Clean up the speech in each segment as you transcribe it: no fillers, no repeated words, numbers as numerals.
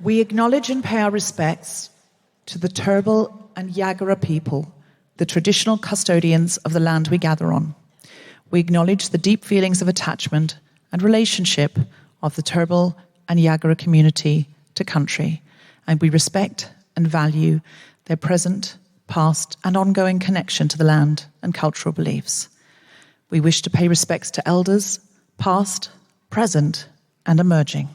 We acknowledge and pay our respects to the Turrbal and Yagara people, the traditional custodians of the land we gather on. We acknowledge the deep feelings of attachment and relationship of the Turrbal and Yagara community to country, and we respect and value their present, past, and ongoing connection to the land and cultural beliefs. We wish to pay respects to elders, past, present, and emerging.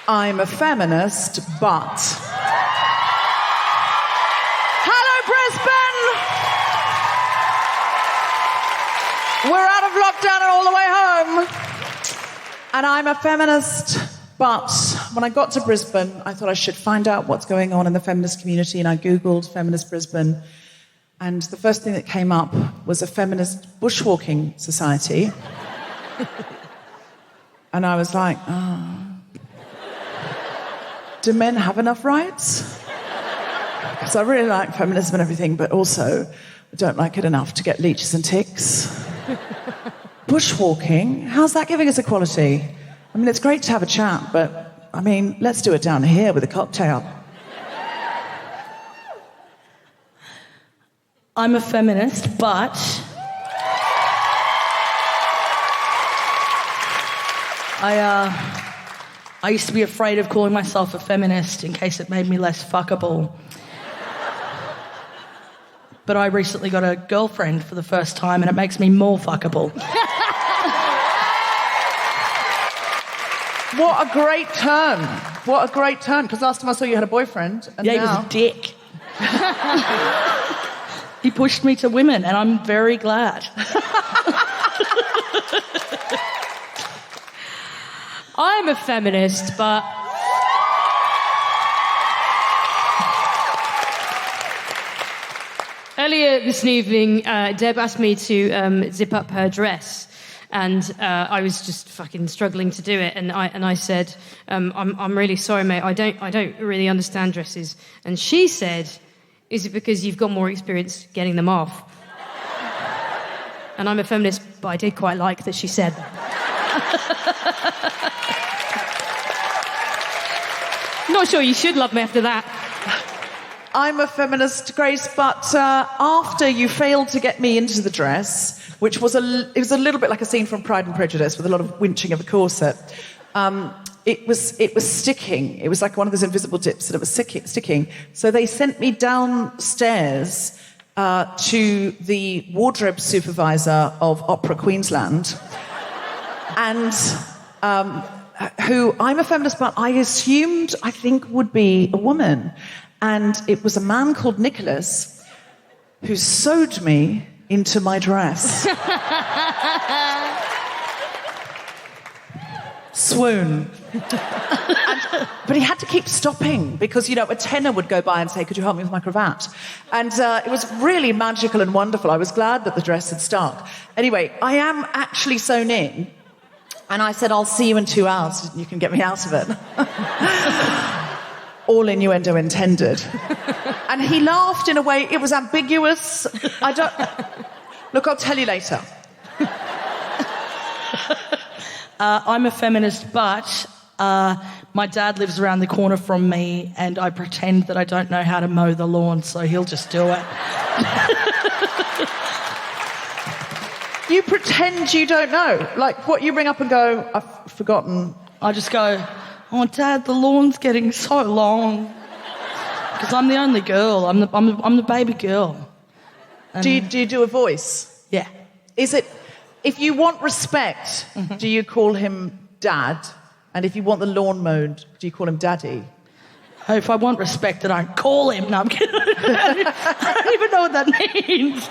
I'm a feminist, but... Hello, Brisbane! We're out of lockdown and all the way home. And I'm a feminist, but when I got to Brisbane, I thought I should find out what's going on in the feminist community, and I Googled Feminist Brisbane, and the first thing that came up was a feminist bushwalking society. And I was like, do men have enough rights? Because I really like feminism and everything, but also I don't like it enough to get leeches and ticks. Bushwalking? How's that giving us equality? I mean, it's great to have a chat, but, I mean, let's do it down here with a cocktail. I'm a feminist, but... I used to be afraid of calling myself a feminist in case it made me less fuckable. But I recently got a girlfriend for the first time and it makes me more fuckable. What a great turn. What a great turn. Because last time I saw you had a boyfriend. And yeah, now... he was a dick. He pushed me to women and I'm very glad. I'm a feminist, but... Earlier this evening, Deb asked me to zip up her dress, and I was just fucking struggling to do it. And I said, "I'm really sorry, mate. I don't really understand dresses." And she said, "Is it because you've got more experience getting them off?" And I'm a feminist, but I did quite like that she said that. Not sure you should love me after that. I'm a feminist, Grace, but after you failed to get me into the dress, which was it was a little bit like a scene from Pride and Prejudice with a lot of winching of a corset, it was sticking. It was like one of those invisible dips, and it was sticking. So they sent me downstairs to the wardrobe supervisor of Opera Queensland, and who I'm a feminist, but I assumed, I think, would be a woman. And it was a man called Nicholas who sewed me into my dress. Swoon. But he had to keep stopping because, you know, a tenor would go by and say, "Could you help me with my cravat?" And it was really magical and wonderful. I was glad that the dress had stuck. Anyway, I am actually sewn in. And I said, "I'll see you in 2 hours. You can get me out of it." All innuendo intended. And he laughed in a way, it was ambiguous. Look, I'll tell you later. I'm a feminist, but my dad lives around the corner from me and I pretend that I don't know how to mow the lawn, so he'll just do it. You pretend you don't know? Like, what, you ring up and go, "I've forgotten." I just go, "Oh, Dad, the lawn's getting so long." Because I'm the only girl. I'm the baby girl. And Do you do a voice? Yeah. Is it, if you want respect, do you call him Dad? And if you want the lawn mowed, do you call him Daddy? If I want respect, I don't call him. No, I'm kidding. I don't even know what that means.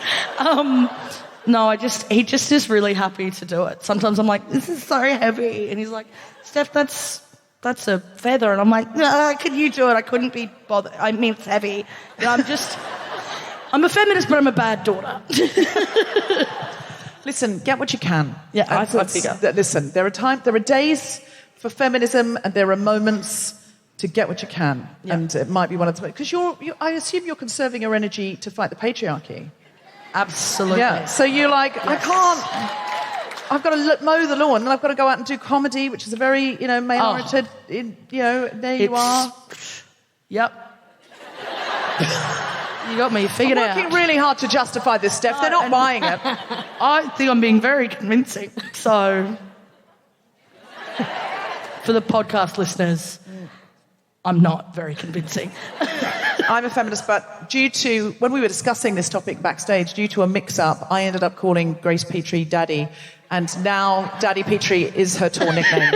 No, he just is really happy to do it. Sometimes I'm like, "This is so heavy," and he's like, "Steph, that's a feather," and I'm like, "No, can you do it? I couldn't be bothered. I mean, it's heavy." And I'm a feminist, but I'm a bad daughter. Listen, get what you can. Yeah, I figure. Listen, there are days for feminism, and there are moments to get what you can. Yeah. And it might be one of the... Because I assume you're conserving your energy to fight the patriarchy. Absolutely. Yeah, so you're like, I can't... I've got to mow the lawn, and I've got to go out and do comedy, which is a very, male-oriented... you are. Yep. You got me figured out. I'm working really hard to justify this, Steph. They're not buying it. I think I'm being very convincing. So, for the podcast listeners, I'm not very convincing. I'm a feminist, but when we were discussing this topic backstage, due to a mix-up, I ended up calling Grace Petrie Daddy, and now Daddy Petrie is her tour nickname.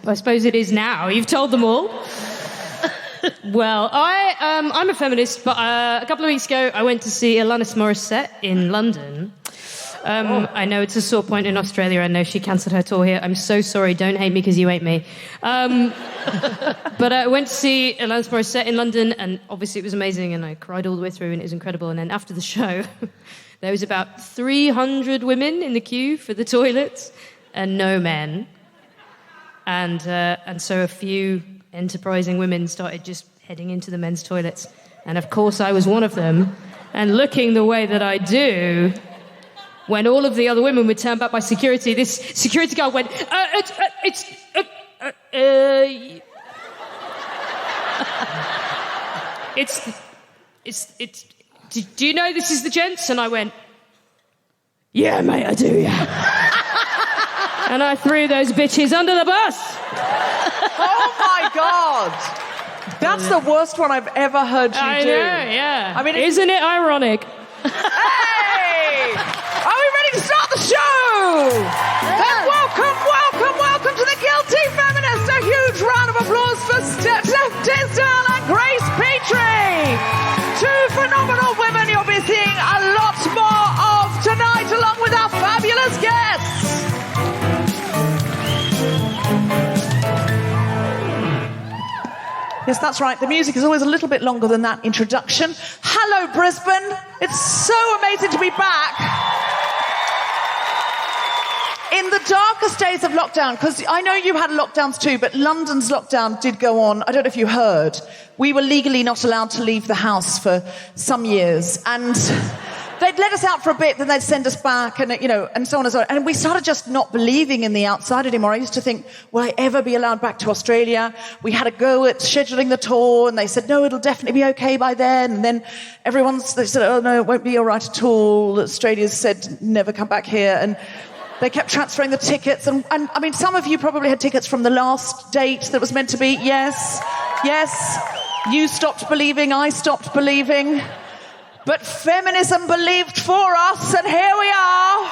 I suppose it is now. You've told them all. Well, I'm a feminist, but a couple of weeks ago I went to see Alanis Morissette in London. I know it's a sore point in Australia. I know she cancelled her tour here. I'm so sorry. Don't hate me because you hate me. But I went to see Alanis Morissette in London, and obviously it was amazing, and I cried all the way through, and it was incredible. And then after the show, there was about 300 women in the queue for the toilets, and no men. And so a few enterprising women started just heading into the men's toilets. And of course I was one of them. And looking the way that I do, when all of the other women were turned back by security, this security guard went, do you know this is the gents? And I went, yeah, mate, I do, yeah. And I threw those bitches under the bus. Oh, my God. That's the worst one I've ever heard you do. I know, yeah. I mean, isn't it ironic? Hey! Are we ready to start the show? Then welcome to the Guilty Feminist. A huge round of applause for Steph Tisdell and Grace Petrie. Two phenomenal women you'll be seeing a lot more of tonight, along with our fabulous guests. Yes, that's right. The music is always a little bit longer than that introduction. Hello, Brisbane. It's so amazing to be back. In the darkest days of lockdown, because I know you had lockdowns too, but London's lockdown did go on. I don't know if you heard. We were legally not allowed to leave the house for some years, and they'd let us out for a bit, then they'd send us back, and and so on and so on. And we started just not believing in the outside anymore. I used to think, will I ever be allowed back to Australia? We had a go at scheduling the tour, and they said, no, it'll definitely be okay by then. And then they said, oh no, it won't be all right at all. Australia said, never come back here. And they kept transferring the tickets. And I mean, some of you probably had tickets from the last date that was meant to be. Yes. You stopped believing, I stopped believing. But feminism believed for us, and here we are.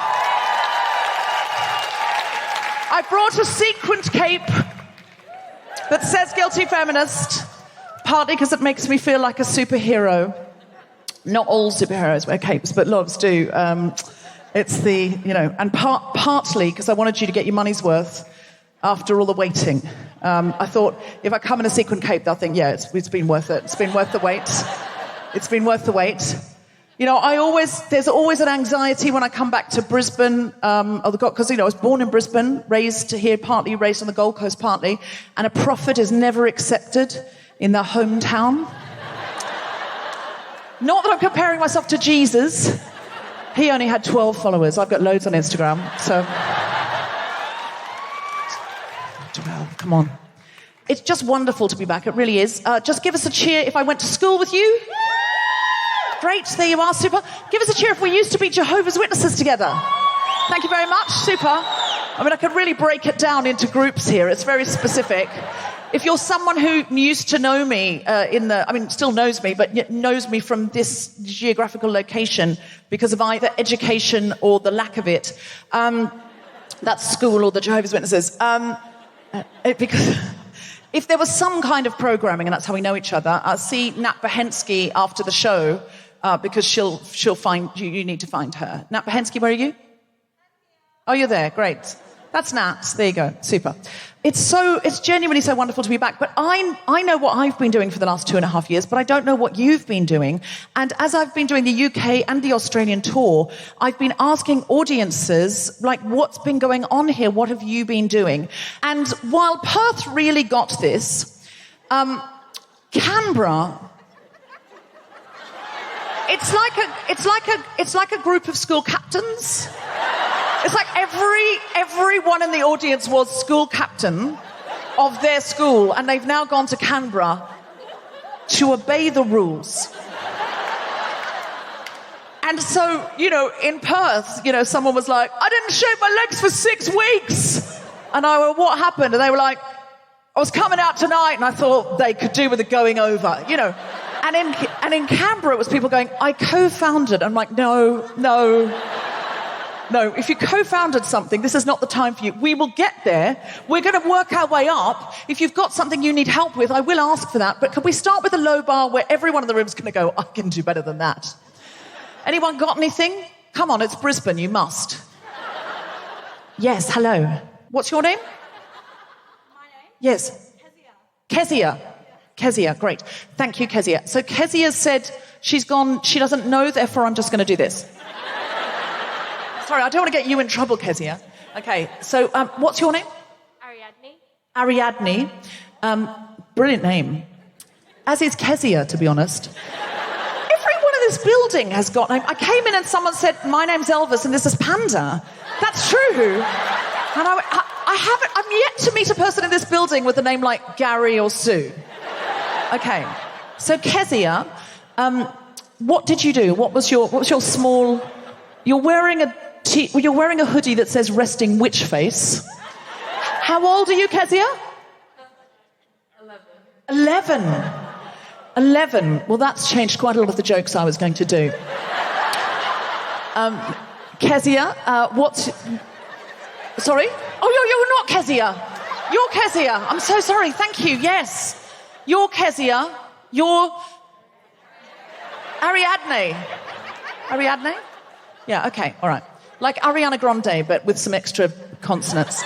I brought a sequined cape that says Guilty Feminist, partly because it makes me feel like a superhero. Not all superheroes wear capes, but lots do. It's the, and partly because I wanted you to get your money's worth after all the waiting. I thought, if I come in a sequined cape, they'll think, yeah, it's been worth it. It's been worth the wait. It's been worth the wait. There's always an anxiety when I come back to Brisbane, because, I was born in Brisbane, raised here, partly raised on the Gold Coast, partly, and a prophet is never accepted in their hometown. Not that I'm comparing myself to Jesus. He only had 12 followers. I've got loads on Instagram, so... 12, come on. It's just wonderful to be back, it really is. Just give us a cheer if I went to school with you. Great, there you are, super. Give us a cheer if we used to be Jehovah's Witnesses together. Thank you very much, super. I mean, I could really break it down into groups here. It's very specific. If you're someone who used to know me still knows me, but knows me from this geographical location because of either education or the lack of it, that's school or the Jehovah's Witnesses. Because if there was some kind of programming, and that's how we know each other, I'll see Nat Behensky after the show, because she'll find you. You need to find her. Nat Behensky, where are you? Oh, you're there. Great. That's Nat. There you go. Super. It's genuinely so wonderful to be back. But I know what I've been doing for the last 2.5 years, but I don't know what you've been doing. And as I've been doing the UK and the Australian tour, I've been asking audiences, like, what's been going on here? What have you been doing? And while Perth really got this, Canberra, it's like a group of school captains. It's like everyone in the audience was school captain of their school, and they've now gone to Canberra to obey the rules. And so, in Perth, someone was like, I didn't shave my legs for 6 weeks. And I went, what happened? And they were like, I was coming out tonight and I thought they could do with it going over, And in Canberra, it was people going, I co-founded. I'm like, no. If you co-founded something, this is not the time for you. We will get there. We're going to work our way up. If you've got something you need help with, I will ask for that. But can we start with a low bar where everyone in the room is going to go, I can do better than that? Anyone got anything? Come on, it's Brisbane. You must. Yes, hello. What's your name? My name? Yes. Kezia, great. Thank you, Kezia. So Kezia said she's gone, she doesn't know, therefore I'm just going to do this. Sorry, I don't want to get you in trouble, Kezia. Okay, so what's your name? Ariadne. Brilliant name. As is Kezia, to be honest. Everyone in this building has got name. I came in and someone said, my name's Elvis and this is Panda. That's true. And I'm yet to meet a person in this building with a name like Gary or Sue. Okay, so Kezia, what did you do? What was your small... You're wearing a hoodie that says resting witch face. How old are you, Kezia? 11. Well, that's changed quite a lot of the jokes I was going to do. Kezia, Sorry? Oh, you're not Kezia. You're Kezia. I'm so sorry. Thank you. Yes. You're Kezia. You're... Ariadne. Ariadne? Yeah, okay, all right. Like Ariana Grande, but with some extra consonants.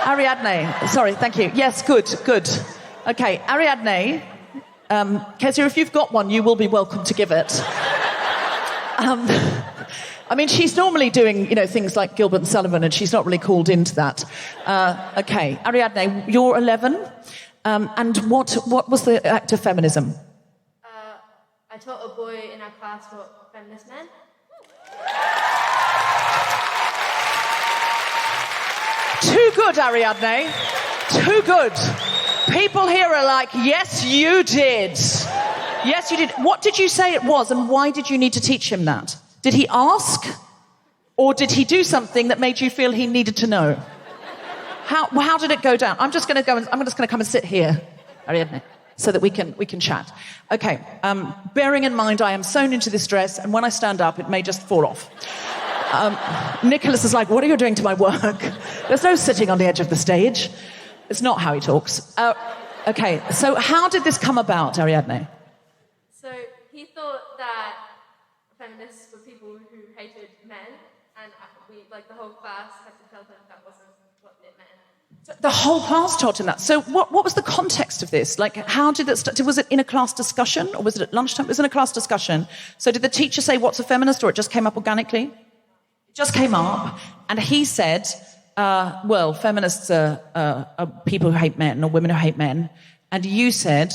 Ariadne. Sorry, thank you. Yes, good. Okay, Ariadne. Kezia, if you've got one, you will be welcome to give it. I mean, she's normally doing, things like Gilbert and Sullivan, and she's not really called into that. Okay, Ariadne, you're 11. And what was the act of feminism? I taught a boy in our class what feminist meant. Too good, Ariadne. Too good. People here are like, yes, you did. Yes, you did. What did you say it was, and why did you need to teach him that? Did he ask? Or did he do something that made you feel he needed to know? How did it go down? I'm just going to come and sit here, Ariadne, so that we can chat. Okay, bearing in mind I am sewn into this dress, and when I stand up, it may just fall off. Nicholas is like, what are you doing to my work? There's no sitting on the edge of the stage. It's not how he talks. Okay, so how did this come about, Ariadne? So he thought that feminists were people who hated men, and the whole class had to tell him that wasn't what it meant. The whole class taught him that. So what was the context of this? Like, how did it start? Was it in a class discussion, or was it at lunchtime? It was in a class discussion. So did the teacher say, what's a feminist, or it just came up organically? It just came up, and he said, well, feminists are people who hate men, or women who hate men. And you said...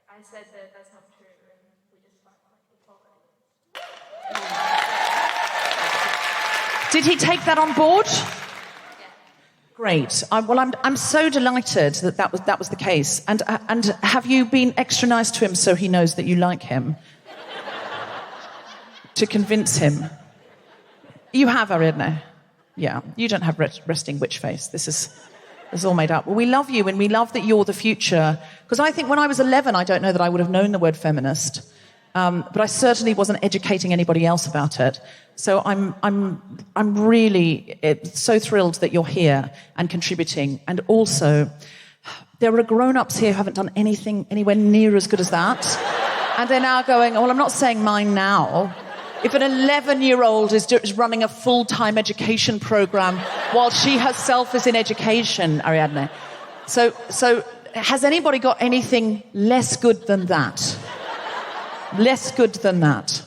I said that that's not true, and we just fight equality. Did he take that on board? Great. I'm so delighted that was the case. And have you been extra nice to him so he knows that you like him? To convince him? You have, Ariadne. Yeah, you don't have resting witch face. This is all made up. Well, we love you, and we love that you're the future. Because I think when I was 11, I don't know that I would have known the word feminist. But I certainly wasn't educating anybody else about it. So I'm really so thrilled that you're here and contributing. And also, there are grown-ups here who haven't done anything anywhere near as good as that. And they're now going, well, I'm not saying mine now. If an 11-year-old is running a full-time education program while she herself is in education, Ariadne. So has anybody got anything less good than that? Less good than that?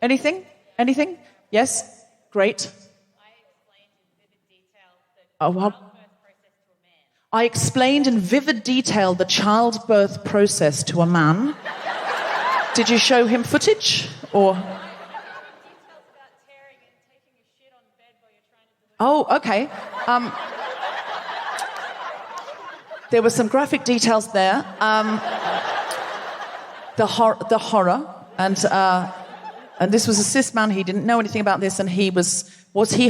Anything? Anything? Yes? Great. I explained in vivid detail the childbirth process to a man. Did you show him footage? Or? Oh, okay. There were some graphic details there. The horror. And this was a cis man. He didn't know anything about this, and was he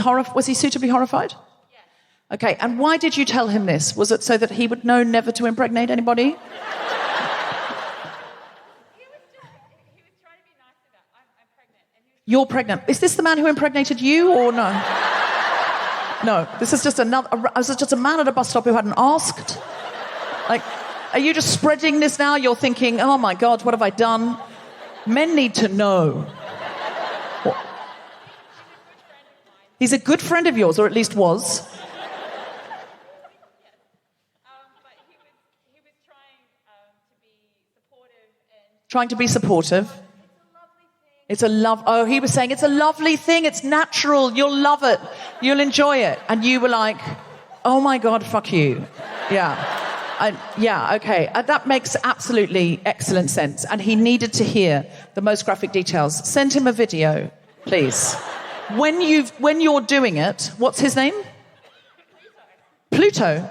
suitably horrified? Yeah. Okay, and why did you tell him this? Was it so that he would know never to impregnate anybody? You're pregnant. Is this the man who impregnated you, or no? No, this is just a man at a bus stop who hadn't asked. Like, are you just spreading this now? You're thinking, oh my God, what have I done? Men need to know. What? He's a good friend of yours, or at least was. But he was trying to be supportive. It's a love. Oh, he was saying it's a lovely thing. It's natural. You'll love it. You'll enjoy it. And you were like, oh my God, fuck you. Yeah. Yeah, okay. That makes absolutely excellent sense. And he needed to hear the most graphic details. Send him a video, please. When you're doing it, what's his name? Pluto.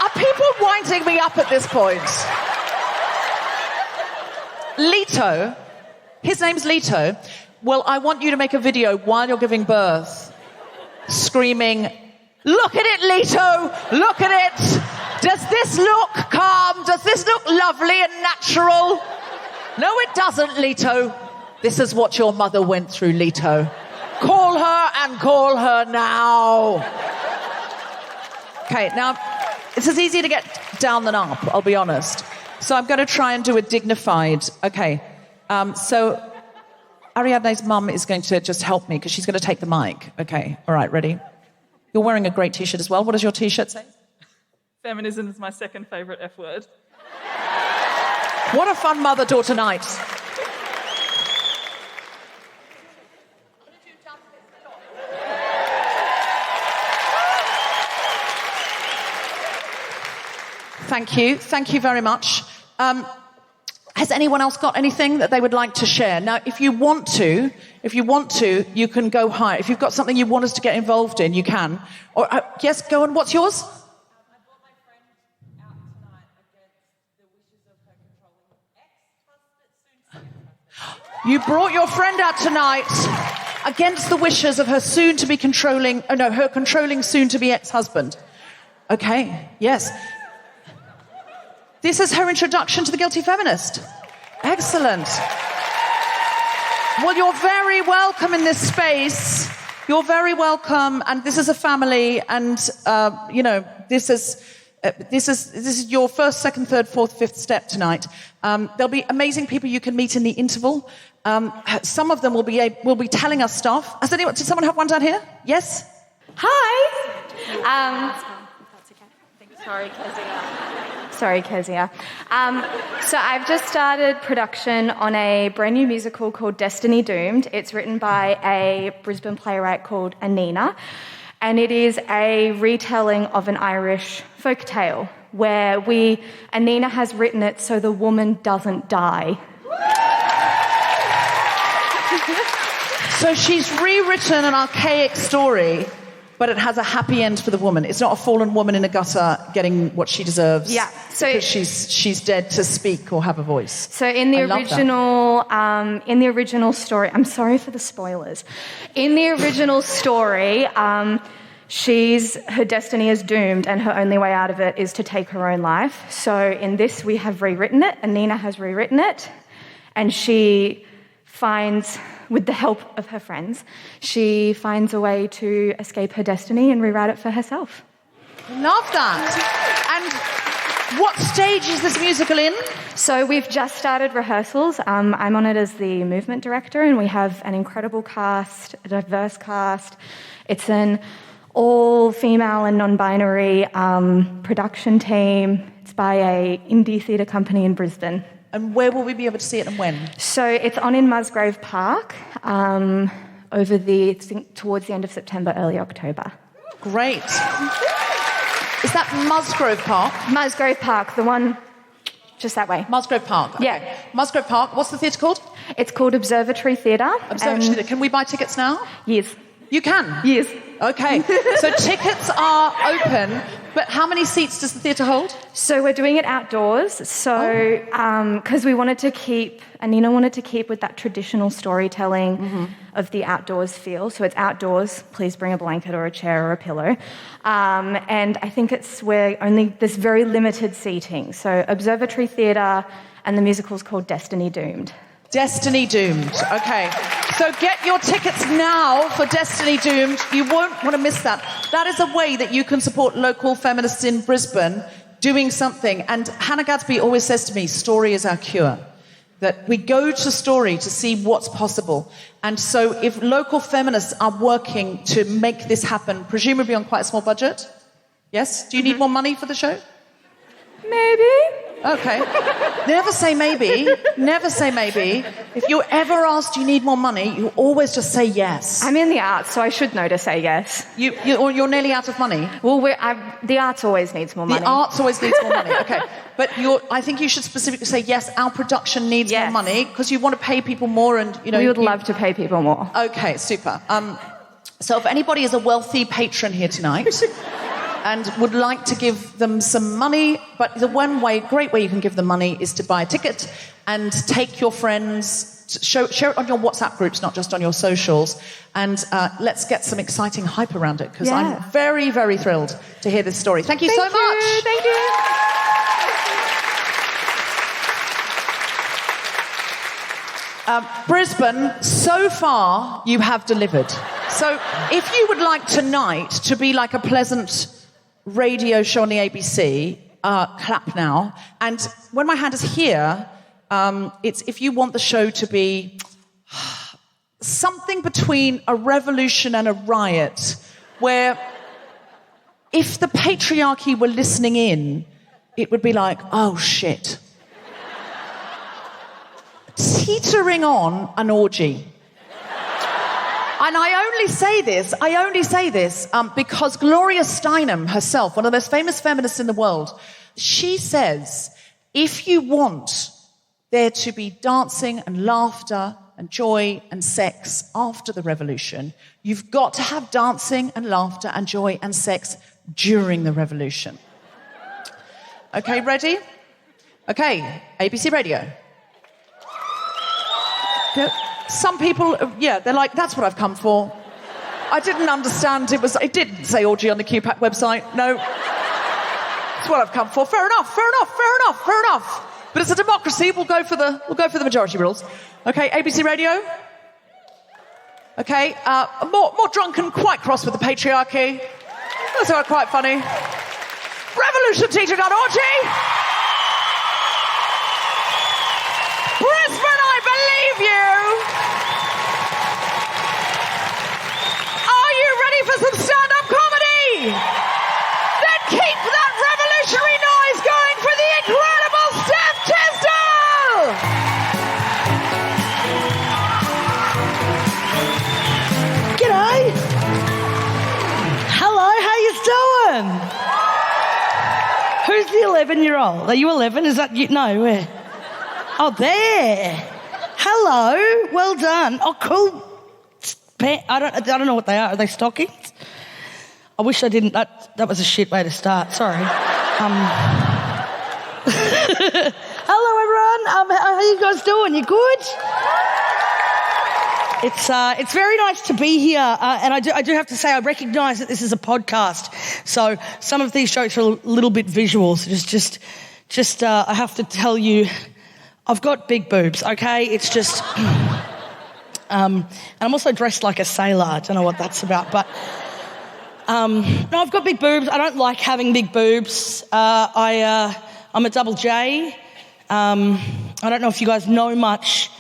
Are people winding me up at this point? Leto. His name's Leto. Well, I want you to make a video while you're giving birth, screaming, look at it, Leto! Look at it! Does this look calm? Does this look lovely and natural? No, it doesn't, Leto. This is what your mother went through, Leto. Call her and call her now. Okay, now, it's as easy to get down than up, I'll be honest. So I'm going to try and do a dignified... Okay, so Ariadne's mum is going to just help me because she's going to take the mic. Okay, all right, ready? You're wearing a great T-shirt as well. What does your T-shirt say? Feminism is my second favourite F word. What a fun mother-daughter night. Thank you. Thank you very much. Has anyone else got anything that they would like to share? Now, if you want to, you can go higher. If you've got something you want us to get involved in, you can. Or yes, go on. What's yours? I brought my friend out tonight against the wishes of her controlling ex-husband. You brought your friend out tonight against the wishes of her soon-to-be controlling... Oh, no, her controlling soon-to-be ex-husband. Okay, yes. This is her introduction to the Guilty Feminist. Excellent. Well, you're very welcome in this space. You're very welcome, and this is a family, and this is your first, second, third, fourth, fifth step tonight. There'll be amazing people you can meet in the interval. Some of them will be telling us stuff. Did someone have one down here? Yes. Hi. That's okay. Sorry, Kezia. So I've just started production on a brand new musical called Destiny Doomed. It's written by a Brisbane playwright called Anina, and it is a retelling of an Irish folk tale where Anina has written it so the woman doesn't die. So she's rewritten an archaic story, but it has a happy end for the woman. It's not a fallen woman in a gutter getting what she deserves. Yeah, so because she's dead to speak or have a voice. So in the original story, I'm sorry for the spoilers. In the original story, her destiny is doomed, and her only way out of it is to take her own life. So in this, we have rewritten it, and Nina has rewritten it, and she finds, with the help of her friends, she finds a way to escape her destiny and rewrite it for herself. Love that. And What stage is this musical in? So we've just started rehearsals. I'm on it as the movement director, and we have an incredible cast, a diverse cast. It's an all-female and non-binary production team. It's by a indie theatre company in Brisbane. And where will we be able to see it and when? So it's on in Musgrave Park towards the end of September, early October. Great. Is that Musgrove Park? Musgrove Park, the one just that way. Musgrove Park. Okay. Yeah. Musgrove Park. What's the theatre called? It's called Observatory Theatre. Observatory Theatre. Can we buy tickets now? Yes. You can? Yes. Okay. So tickets are open, but how many seats does the theatre hold? So we're doing it outdoors. So because we wanted to keep, and Nina wanted to keep with that traditional storytelling of the outdoors feel. So it's outdoors. Please bring a blanket or a chair or a pillow. And I think there's very limited seating. So Observatory Theatre, and the musical's called Destiny Doomed. Destiny Doomed. Okay. So get your tickets now for Destiny Doomed. You won't want to miss that. That is a way that you can support local feminists in Brisbane doing something. And Hannah Gadsby always says to me, story is our cure. That we go to story to see what's possible. And so if local feminists are working to make this happen, presumably on quite a small budget, yes? Do you need more money for the show? Maybe. Okay. Never say maybe. Never say maybe. If you're ever asked, do you need more money, you always just say yes. I'm in the arts, so I should know to say yes. You're nearly out of money. Well, the arts always needs more money. The arts always needs more money. Okay. But I think you should specifically say, yes, our production needs more money, because you want to pay people more and, We would love to pay people more. Okay, super. So if anybody is a wealthy patron here tonight and would like to give them some money, but the great way you can give them money is to buy a ticket and take your friends, share it on your WhatsApp groups, not just on your socials, and let's get some exciting hype around it, because I'm very, very thrilled to hear this story. Thank you so much. Thank you. Brisbane, so far you have delivered. So if you would like tonight to be like a pleasant radio show on the ABC, clap now. And when my hand is here, it's if you want the show to be something between a revolution and a riot, where if the patriarchy were listening in, it would be like, oh shit. Teetering on an orgy. And I only say this because Gloria Steinem herself, one of the most famous feminists in the world, she says, if you want there to be dancing and laughter and joy and sex after the revolution, you've got to have dancing and laughter and joy and sex during the revolution. Okay, ready? Okay, ABC Radio. Some people, they're like, that's what I've come for. I didn't understand it didn't say orgy on the QPAC website. No. That's what I've come for. Fair enough. But it's a democracy. We'll go for the majority rules. Okay, ABC Radio. Okay, more drunk and quite cross with the patriarchy. That's quite funny. Revolution teaching on orgy. Brisbane, I believe you. Are you ready for some stand-up comedy? Then keep that revolutionary noise going for the incredible Steph Tisdell. G'day. Hello, how you doing? Who's the 11-year-old? Are you 11? Is that you? No, where? Oh, there. Hello. Well done. Oh, cool. I don't know what they are. Are they stockings? I wish I didn't. That was a shit way to start. Sorry. Hello, everyone. How are you guys doing? You good? It's very nice to be here, and I do have to say I recognise that this is a podcast, so some of these jokes are a little bit visual. So just I have to tell you, I've got big boobs. Okay, it's just, and I'm also dressed like a sailor. I don't know what that's about, but no, I've got big boobs. I don't like having big boobs. I'm I'm a double J. I don't know if you guys know much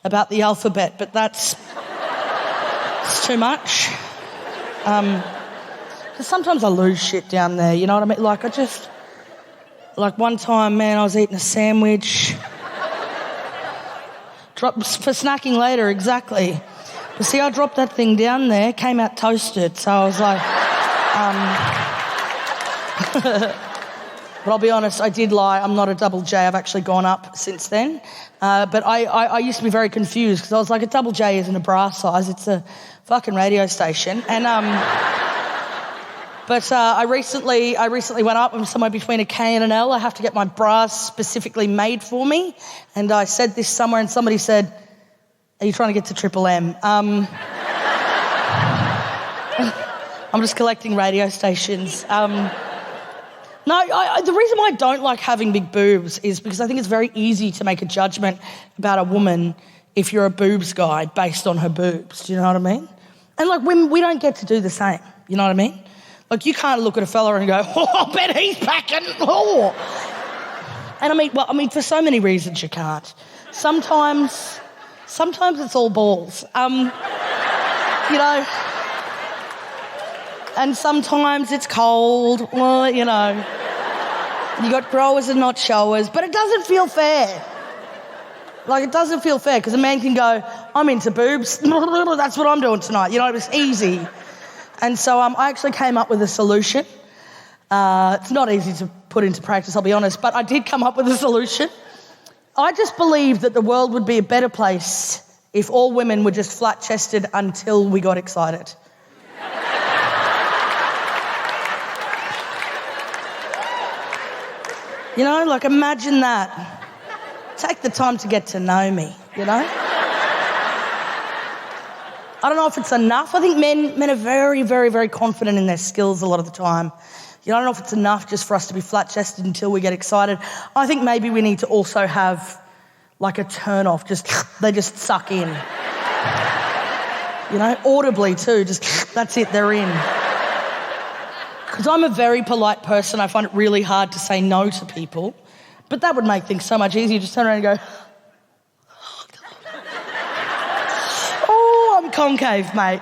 about the alphabet, but it's too much. 'Cause sometimes I lose shit down there, you know what I mean? Like one time, man, I was eating a sandwich. For snacking later, exactly. But see, I dropped that thing down there, came out toasted, so I was like... But I'll be honest, I did lie. I'm not a double J. I've actually gone up since then. But I used to be very confused because I was like, a double J isn't a bra size. It's a fucking radio station. And but I recently went up. I'm somewhere between a K and an L. I have to get my bra specifically made for me. And I said this somewhere, and somebody said, "Are you trying to get to Triple M?" I'm just collecting radio stations. No, the reason why I don't like having big boobs is because I think it's very easy to make a judgment about a woman if you're a boobs guy based on her boobs. Do you know what I mean? And like women, we don't get to do the same. You know what I mean? Like you can't look at a fella and go, "Oh, I bet he's packing." Oh. And I mean, for so many reasons you can't. Sometimes it's all balls. You know. And sometimes it's cold. Well, you know. You got growers and not showers, but it doesn't feel fair. Like, it doesn't feel fair because a man can go, "I'm into boobs. That's what I'm doing tonight." You know, it's easy. And so I actually came up with a solution. It's not easy to put into practice, I'll be honest, but I did come up with a solution. I just believe that the world would be a better place if all women were just flat-chested until we got excited. You know, like imagine that. Take the time to get to know me, you know? I don't know if it's enough. I think men are very, very, very confident in their skills a lot of the time. You know, I don't know if it's enough just for us to be flat-chested until we get excited. I think maybe we need to also have like a turn-off, they just suck in. You know, audibly too, that's it, they're in. Because I'm a very polite person, I find it really hard to say no to people. But that would make things so much easier. Just turn around and go, "Oh, I'm concave, mate."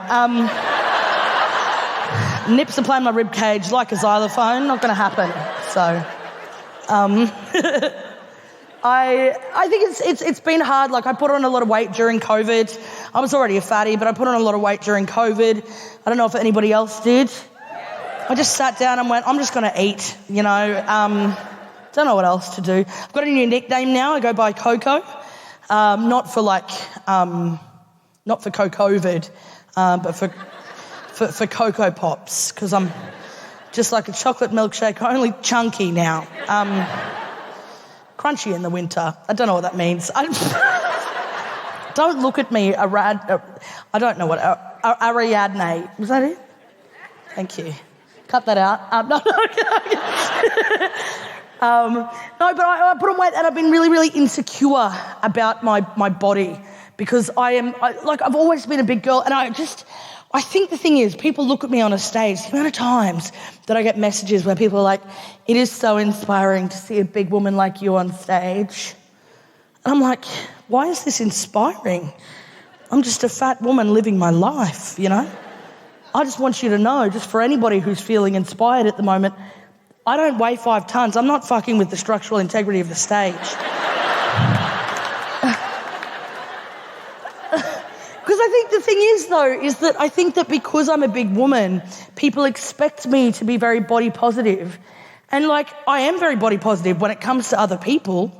Nips are playing my rib cage like a xylophone. Not going to happen. So, I think it's been hard. Like I put on a lot of weight during COVID. I was already a fatty, but I put on a lot of weight during COVID. I don't know if anybody else did. I just sat down and went, I'm just going to eat, you know. Don't know what else to do. I've got a new nickname now. I go by Coco. Not for COVID, but for Cocoa Pops, because I'm just like a chocolate milkshake, only chunky now. Crunchy in the winter. I don't know what that means. Don't look at me, I don't know what, Ariadne. Was that it? Thank you. Cut that out. No, but I put on weight and I've been really, really insecure about my body because I've always been a big girl and I think the thing is people look at me on a stage, the amount of times that I get messages where people are like, "It is so inspiring to see a big woman like you on stage." And I'm like, why is this inspiring? I'm just a fat woman living my life, you know? I just want you to know, just for anybody who's feeling inspired at the moment, I don't weigh 5 tons. I'm not fucking with the structural integrity of the stage. Because I think the thing is, though, is that I think that because I'm a big woman, people expect me to be very body positive. And, like, I am very body positive when it comes to other people.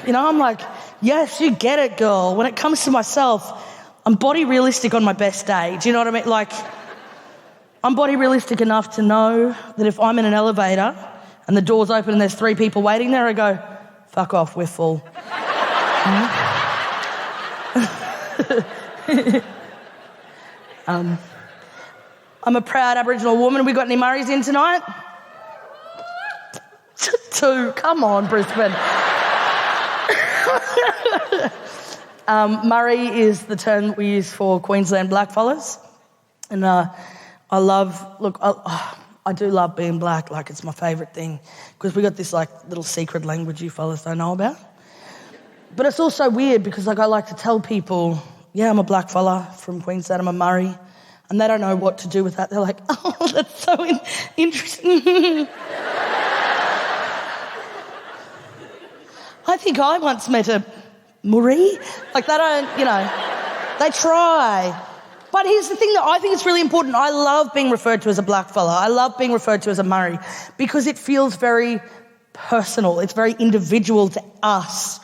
You know, I'm like, yes, you get it, girl. When it comes to myself, I'm body realistic on my best day. Do you know what I mean? Like, I'm body realistic enough to know that if I'm in an elevator and the door's open and there's 3 people waiting there, I go, fuck off, we're full. I'm a proud Aboriginal woman. We got any Murrays in tonight? 2. Come on, Brisbane. Murray is the term that we use for Queensland blackfellas. And I I do love being black. Like, it's my favourite thing because we got this like little secret language you fellas don't know about. But it's also weird because like I like to tell people, yeah, I'm a black fella from Queensland, I'm a Murray, and they don't know what to do with that. They're like, oh, that's so interesting. I think I once met a Murray. Like they don't, they try. But here's the thing that I think is really important. I love being referred to as a black fella. I love being referred to as a Murray because it feels very personal. It's very individual to us,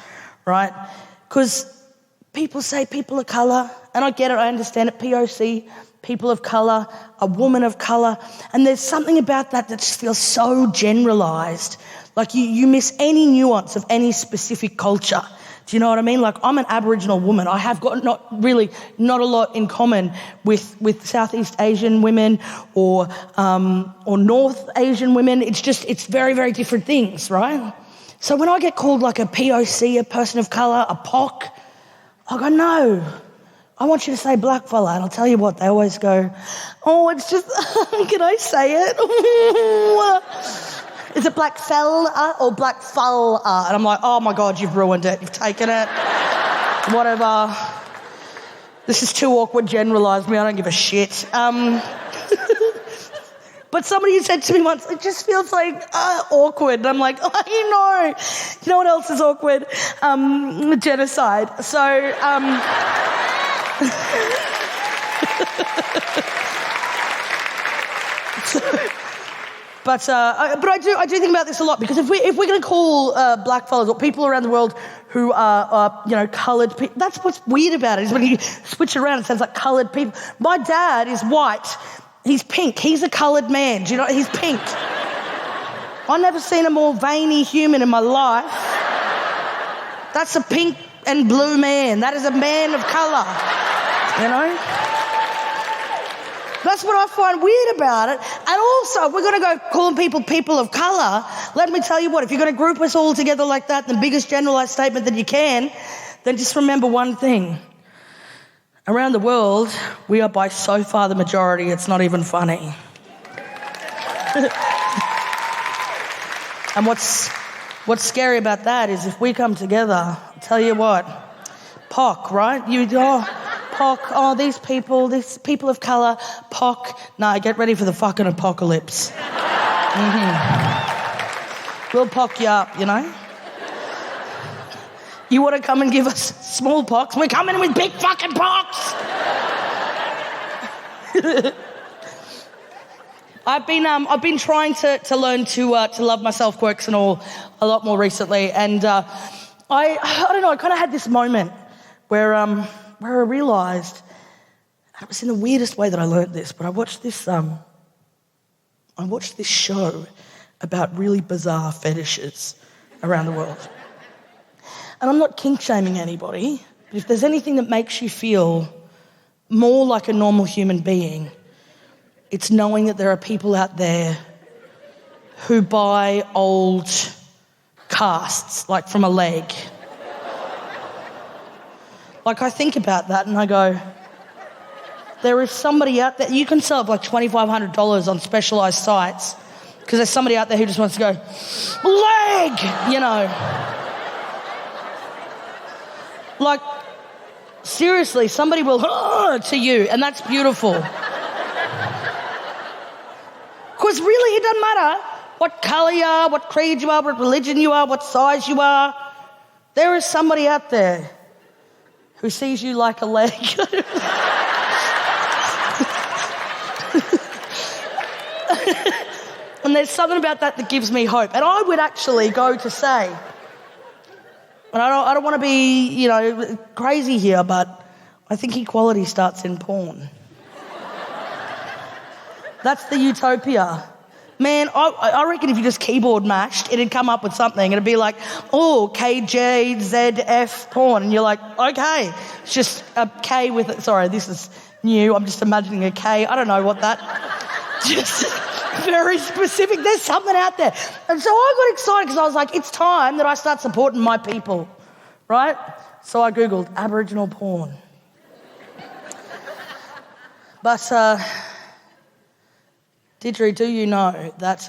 right? Because people say people of colour, and I get it, I understand it, POC, people of colour, a woman of colour, and there's something about that just feels so generalised. Like you miss any nuance of any specific culture. Do you know what I mean? Like, I'm an Aboriginal woman. I have got not a lot in common with Southeast Asian women or North Asian women. It's very, very different things, right? So when I get called like a POC, a person of colour, a POC, I go, no, I want you to say black fella. And I'll tell you what, they always go, oh, it's just, can I say it? Is it black fella or black fella? And I'm like, oh my God, you've ruined it. You've taken it. Whatever. This is too awkward, generalised me. I don't give a shit. But somebody said to me once, it just feels like awkward. And I'm like, oh, you know what else is awkward? Genocide. So, But I do think about this a lot because if we're going to call black fellas or people around the world who are coloured people, that's what's weird about it is when you switch it around, it sounds like coloured people. My dad is white. He's pink. He's a coloured man. Do you know? He's pink. I've never seen a more veiny human in my life. That's a pink and blue man. That is a man of colour. You know? That's what I find weird about it. And also, if we're going to go calling people of colour, let me tell you what, if you're going to group us all together like that, the biggest generalised statement that you can, then just remember one thing. Around the world, we are by so far the majority, it's not even funny. And what's scary about that is if we come together, I'll tell you what, POC, right? POC, these people of colour, POC. No, get ready for the fucking apocalypse. We'll POC you up, you know? You want to come and give us smallpox? We're coming with big fucking pox! I've been trying to learn to love my self-quirks and all a lot more recently, and I don't know, I kind of had this moment where I realised, it was in the weirdest way that I learnt this, but I watched this show about really bizarre fetishes around the world. And I'm not kink-shaming anybody, but if there's anything that makes you feel more like a normal human being, it's knowing that there are people out there who buy old casts, like from a leg. Like, I think about that and I go, there is somebody out there, you can sell it for like $2,500 on specialised sites because there's somebody out there who just wants to go, leg, you know. Like, seriously, somebody will to you, and that's beautiful. Because really, it doesn't matter what colour you are, what creed you are, what religion you are, what size you are. There is somebody out there who sees you like a leg. And there's something about that gives me hope. And I would actually go to say, and I don't want to be, crazy here, but I think equality starts in porn. That's the utopia. Man, I reckon if you just keyboard mashed, it'd come up with something. It'd be like, KJZF porn. And you're like, okay, it's just a K with it. Sorry, this is new. I'm just imagining a K. I don't know what that... Just very specific. There's something out there. And so I got excited because I was like, it's time that I start supporting my people, right? So I Googled Aboriginal porn. But Deirdre, do you know that...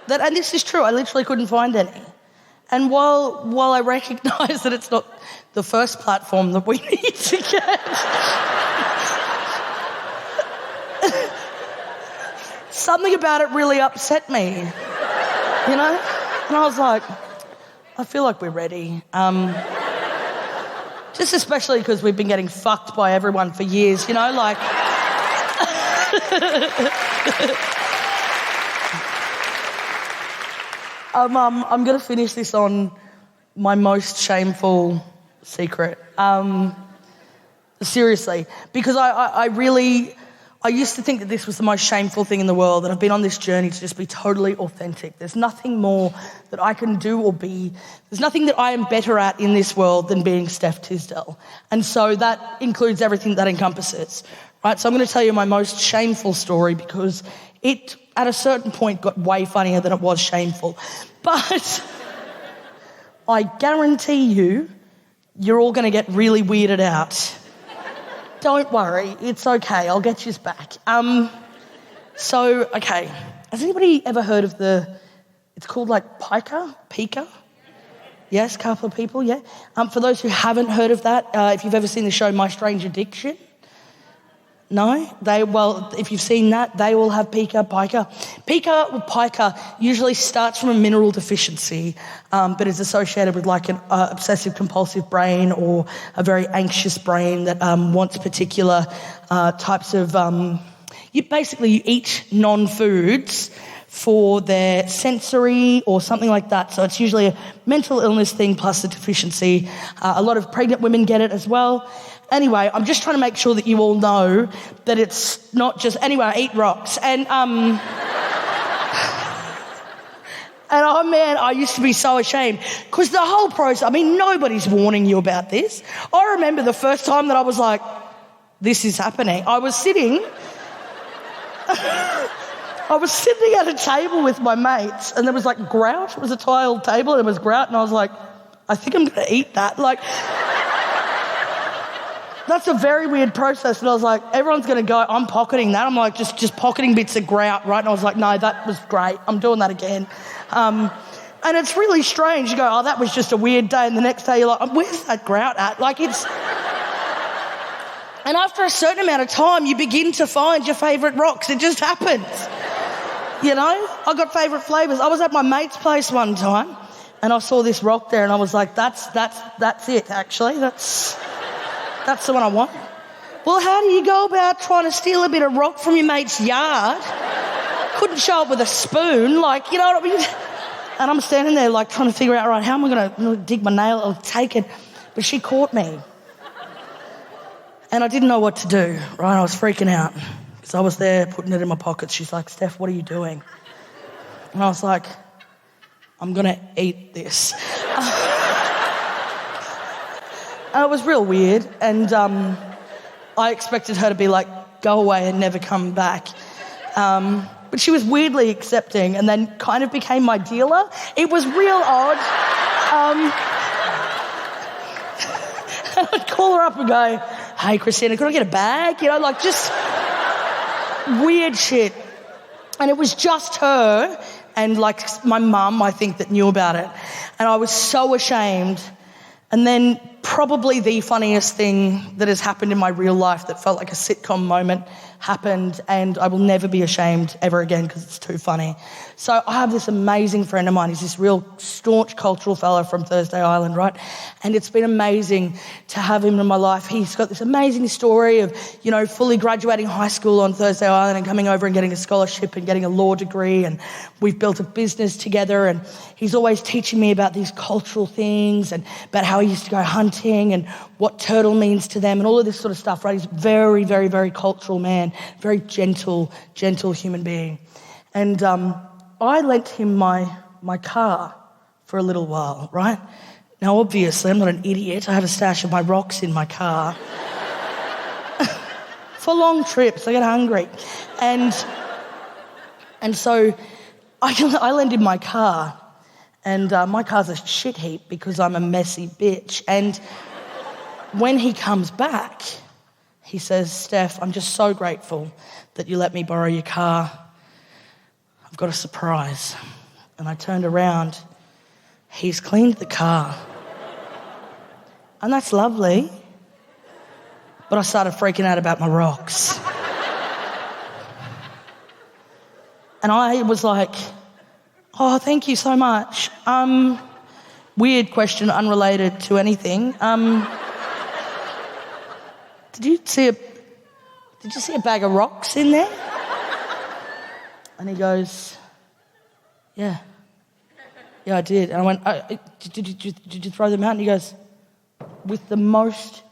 and this is true, I literally couldn't find any. And while I recognise that it's not the first platform that we need to get, something about it really upset me, you know? And I was like, I feel like we're ready. Just especially because we've been getting fucked by everyone for years, you know, like... I'm going to finish this on my most shameful secret. Seriously, because I used to think that this was the most shameful thing in the world, and I've been on this journey to just be totally authentic. There's nothing more that I can do or be. There's nothing that I am better at in this world than being Steph Tisdell. And so that includes everything that encompasses, right? So I'm going to tell you my most shameful story because it, at a certain point, got way funnier than it was shameful. But I guarantee you're all going to get really weirded out. Don't worry, it's okay, I'll get you back. Okay, has anybody ever heard of it's called like pica? Yes, a couple of people, yeah. For those who haven't heard of that, if you've ever seen the show My Strange Addiction, no? If you've seen that, they all have pica. Pica or pica usually starts from a mineral deficiency, but is associated with like an obsessive-compulsive brain or a very anxious brain that wants particular types of... You eat non-foods for their sensory or something like that. So it's usually a mental illness thing plus a deficiency. A lot of pregnant women get it as well. Anyway, I'm just trying to make sure that you all know that it's not just... Anyway, I eat rocks. And oh man, I used to be so ashamed. Because the whole process... I mean, nobody's warning you about this. I remember the first time that I was like, this is happening. I was sitting at a table with my mates and there was like grout. It was a tiled table and it was grout and I was like, I think I'm going to eat that. Like... That's a very weird process. And I was like, everyone's going to go, I'm pocketing that. I'm like, just pocketing bits of grout, right? And I was like, no, that was great. I'm doing that again. And it's really strange. You go, oh, that was just a weird day. And the next day you're like, where's that grout at? Like it's... And after a certain amount of time, you begin to find your favourite rocks. It just happens. You know? I got favourite flavours. I was at my mate's place one time and I saw this rock there and I was like, that's it, actually. That's the one I want. Well, how do you go about trying to steal a bit of rock from your mate's yard? Couldn't show up with a spoon, like, you know what I mean? And I'm standing there, like, trying to figure out, right, how am I going to dig my nail or take it? But she caught me. And I didn't know what to do, right? I was freaking out because I was there putting it in my pocket. She's like, Steph, what are you doing? And I was like, I'm going to eat this. And it was real weird, and I expected her to be like, go away and never come back. But she was weirdly accepting and then kind of became my dealer. It was real odd. I'd call her up and go, hey, Christina, can I get a bag? You know, like just weird shit. And it was just her and like my mum, I think, that knew about it. And I was so ashamed. And then probably the funniest thing that has happened in my real life that felt like a sitcom moment happened, and I will never be ashamed ever again because it's too funny. So I have this amazing friend of mine. He's this real staunch cultural fellow from Thursday Island, right? And it's been amazing to have him in my life. He's got this amazing story of, you know, fully graduating high school on Thursday Island and coming over and getting a scholarship and getting a law degree, and we've built a business together, and he's always teaching me about these cultural things and about how he used to go hunting and what turtle means to them and all of this sort of stuff, right? He's a very, very, very cultural man, very gentle human being. And I lent him my car for a little while, right? Now, obviously, I'm not an idiot. I have a stash of my rocks in my car. For long trips, I get hungry. And so I lent him my car. And my car's a shit heap because I'm a messy bitch. And when he comes back, He says, Steph, I'm just so grateful that you let me borrow your car. I've got a surprise. And I turned around. He's cleaned the car. And that's lovely. But I started freaking out about my rocks. And I was like, oh, thank you so much. Weird question, unrelated to anything. Did you see a bag of rocks in there? And he goes, yeah, I did. And I went, did you throw them out? And he goes, with the most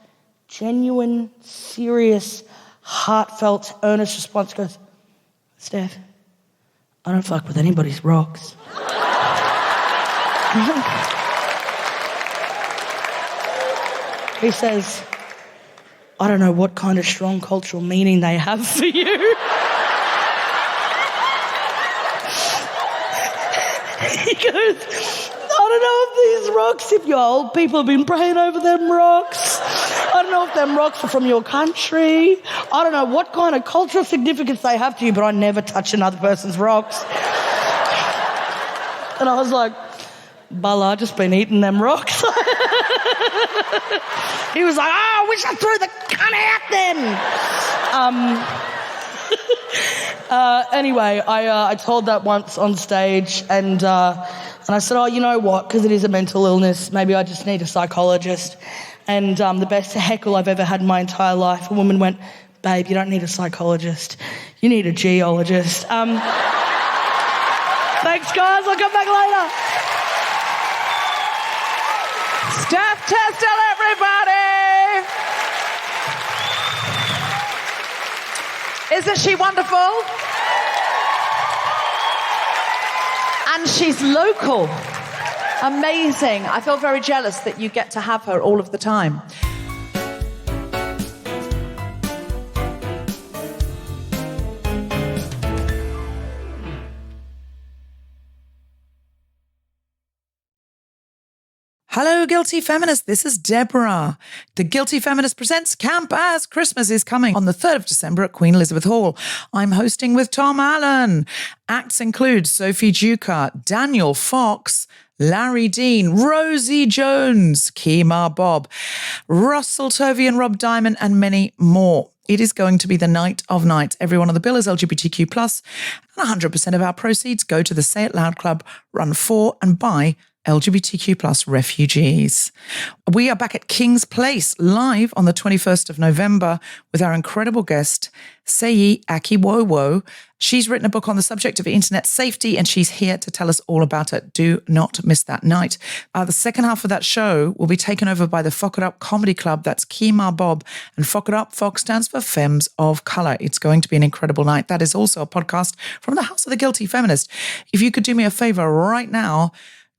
genuine, serious, heartfelt, earnest response, goes, Steph, I don't fuck with anybody's rocks. He says, I don't know what kind of strong cultural meaning they have for you. He goes, I don't know if these rocks, if your old people have been praying over them rocks. I don't know if them rocks are from your country. I don't know what kind of cultural significance they have to you, but I never touch another person's rocks. And I was like, Bala, I just been eating them rocks. He was like, oh, I wish I threw the cunt out then. Anyway, I told that once on stage, and I said, oh, you know what, because it is a mental illness, maybe I just need a psychologist. And the best heckle I've ever had in my entire life, a woman went, babe, you don't need a psychologist, you need a geologist. Thanks, guys, I'll come back later. Steph Tisdell, everybody! Isn't she wonderful? And she's local. Amazing. I feel very jealous that you get to have her all of the time. Hello, Guilty Feminist. This is Deborah. The Guilty Feminist presents Camp As Christmas is coming on the 3rd of December at Queen Elizabeth Hall. I'm hosting with Tom Allen. Acts include Sophie Ducat, Daniel Fox, Larry Dean, Rosie Jones, Kemar Bob, Russell Tovey and Rob Diamond, and many more. It is going to be the night of nights. Everyone on the bill is LGBTQ+, and 100% of our proceeds go to the Say It Loud Club, run for and by LGBTQ+ refugees. We are back at King's Place live on the 21st of November with our incredible guest, Seyi Akiwowo. She's written a book on the subject of internet safety and she's here to tell us all about it. Do not miss that night. The second half of that show will be taken over by the Fock It Up Comedy Club. That's Kemar Bob, and Fock It Up, Fock stands for Femmes of Colour. It's going to be an incredible night. That is also a podcast from the House of the Guilty Feminist. If you could do me a favour right now,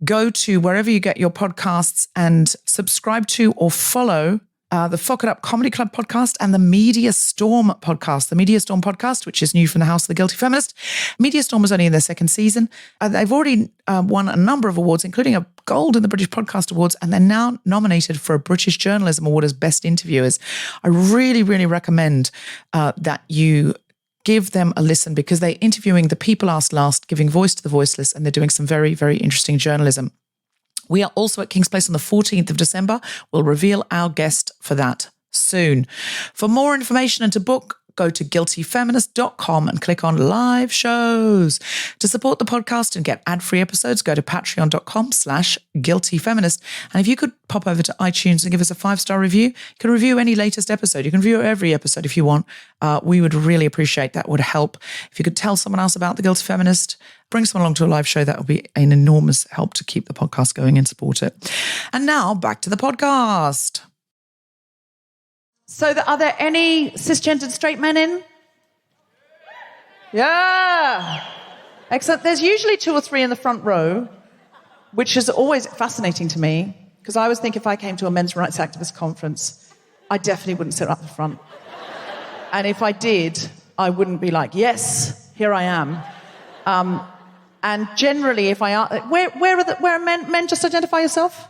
go to wherever you get your podcasts and subscribe to or follow the Fock It Up Comedy Club podcast and the Media Storm podcast. The Media Storm podcast, which is new from the House of the Guilty Feminist. Media Storm was only in their second season. They've already won a number of awards, including a gold in the British Podcast Awards, and they're now nominated for a British Journalism Award as Best Interviewers. I really, really recommend that you give them a listen because they're interviewing the people asked last, giving voice to the voiceless, and they're doing some very, very interesting journalism. We are also at King's Place on the 14th of December. We'll reveal our guest for that soon. For more information and to book, go to guiltyfeminist.com and click on live shows. To support the podcast and get ad-free episodes, go to patreon.com/guiltyfeminist. And if you could pop over to iTunes and give us a 5-star review, you can review any latest episode. You can review every episode if you want. We would really appreciate that. Would help. If you could tell someone else about the Guilty Feminist, bring someone along to a live show, that would be an enormous help to keep the podcast going and support it. And now back to the podcast. So are there any cisgendered straight men in? Yeah. Excellent. There's usually 2 or 3 in the front row, which is always fascinating to me, because I always think if I came to a men's rights activist conference, I definitely wouldn't sit up the front. And if I did, I wouldn't be like, yes, here I am. And generally, if I are... Where are men? Just identify yourself.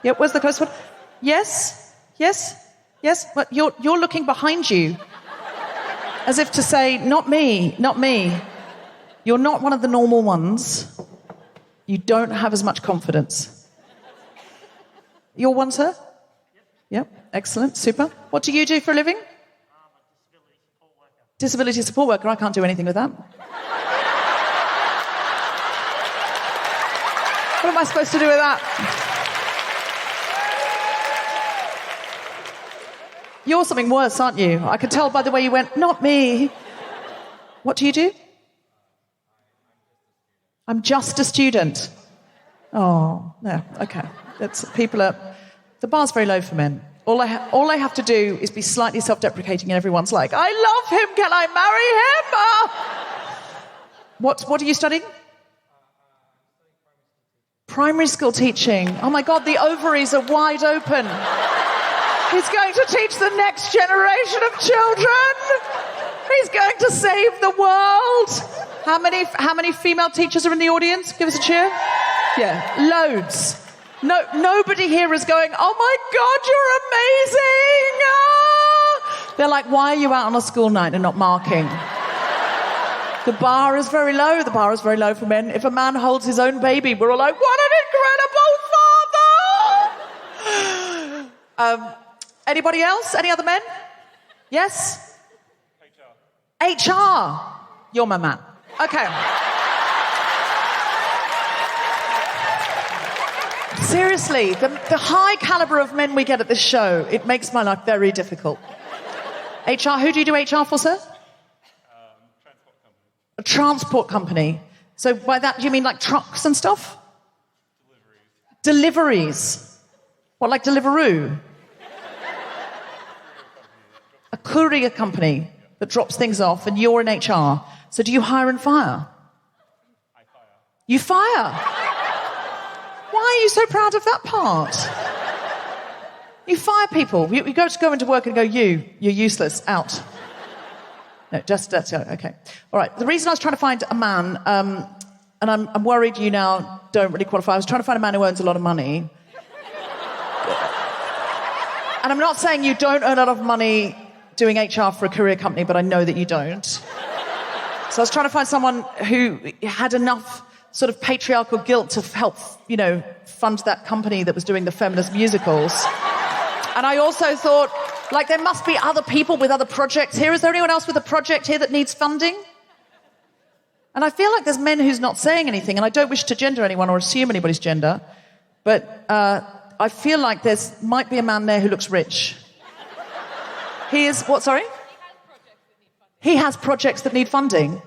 Yeah, where's the close one? Yes? Yes? Yes? But you're looking behind you as if to say, not me, not me. You're not one of the normal ones. You don't have as much confidence. You're one, sir? Yep. Excellent. Super. What do you do for a living? Disability support worker. I can't do anything with that. What am I supposed to do with that? You're something worse, aren't you? I could tell by the way you went, not me. What do you do? I'm just a student. Oh, no, okay. The bar's very low for men. All I have to do is be slightly self-deprecating and everyone's like, I love him, can I marry him? What are you studying? Primary school teaching. Oh my God, the ovaries are wide open. He's going to teach the next generation of children. He's going to save the world. How many female teachers are in the audience? Give us a cheer. Yeah, loads. No, nobody here is going, oh my God, you're amazing. They're like, why are you out on a school night and not marking? The bar is very low. The bar is very low for men. If a man holds his own baby, we're all like, what an incredible father! Anybody else? Any other men? Yes? HR. You're my man. Okay. Seriously, the high caliber of men we get at this show, it makes my life very difficult. HR, who do you do HR for, sir? A transport company. So by that, do you mean like trucks and stuff? Deliveries. What, like Deliveroo? A courier company that drops things off and you're in HR. So do you hire and fire? I fire. You fire? Why are you so proud of that part? You fire people. You go into work and go, you're useless, out. No, just okay. All right. The reason I was trying to find a man, and I'm worried you now don't really qualify. I was trying to find a man who earns a lot of money. And I'm not saying you don't earn a lot of money doing HR for a career company, but I know that you don't. So I was trying to find someone who had enough sort of patriarchal guilt to help, fund that company that was doing the feminist musicals. And I also thought, like, there must be other people with other projects here. Is there anyone else with a project here that needs funding? And I feel like there's men who's not saying anything, and I don't wish to gender anyone or assume anybody's gender, but I feel like might be a man there who looks rich. He is, what, sorry? He has projects that need funding.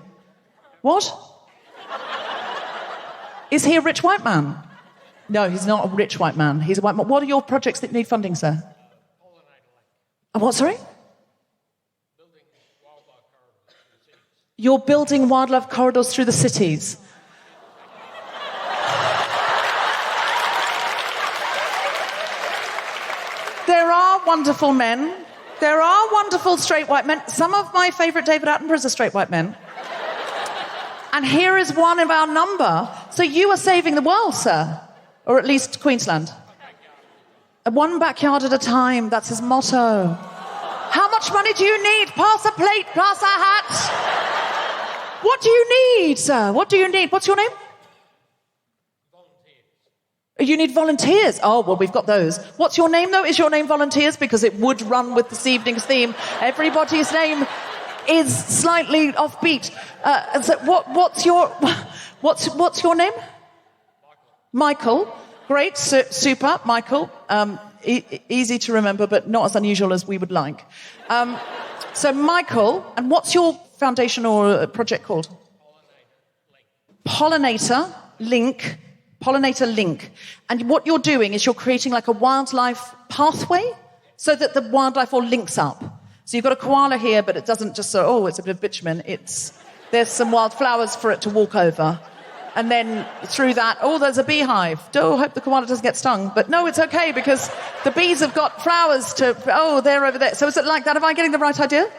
What? Is he a rich white man? No, he's not a rich white man. He's a white man. What are your projects that need funding, sir? What, sorry? You're building wildlife corridors through the cities. There are wonderful men. There are wonderful straight white men. Some of my favourite David Attenboroughs are straight white men. And here is one of our number. So you are saving the world, sir. Or at least Queensland. One backyard at a time. That's his motto. How much money do you need? Pass a plate, pass a hat. What do you need, sir? What do you need? What's your name? You need volunteers. Oh, well, we've got those. What's your name, though? Is your name Volunteers? Because it would run with this evening's theme. Everybody's name is slightly offbeat. So what's your name? Michael. Great. Super. Michael. Easy to remember, but not as unusual as we would like. So, Michael, and what's your foundation or project called? Pollinator Link. Pollinator Link. And what you're doing is you're creating like a wildlife pathway so that the wildlife all links up. So you've got a koala here, but it doesn't just so, it's a bit of bitumen. There's some wildflowers for it to walk over. And then through that, there's a beehive. Hope the koala doesn't get stung. But no, it's okay because the bees have got flowers they're over there. So is it like that? Am I getting the right idea?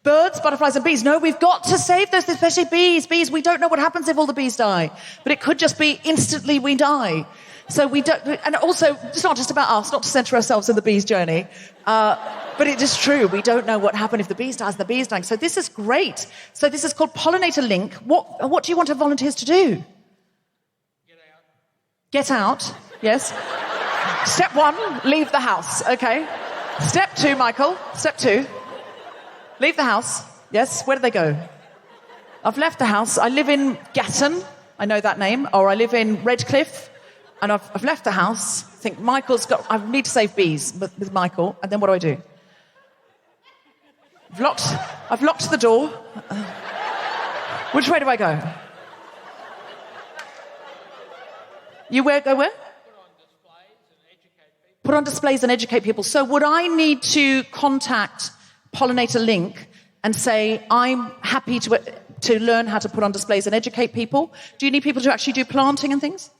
Birds, butterflies, and bees. No, we've got to save those, especially bees. Bees, we don't know what happens if all the bees die. But it could just be instantly we die. So we don't, and also, it's not just about us, not to centre ourselves in the bee's journey, but it is true. We don't know what happened if the bees dies, the bees dying. So this is great. So this is called Pollinator Link. What do you want our volunteers to do? Get out. Yes. Step 1, leave the house. Okay. Step 2, Michael. Step 2, leave the house. Yes. Where do they go? I've left the house. I live in Gatton. I know that name. Or I live in Redcliffe. And I've left the house. I think I need to save bees with Michael. And then what do? I've locked the door. Which way do I go? You go where? Put on displays and educate people. So would I need to contact Pollinator Link and say, I'm happy to learn how to put on displays and educate people? Do you need people to actually do planting and things?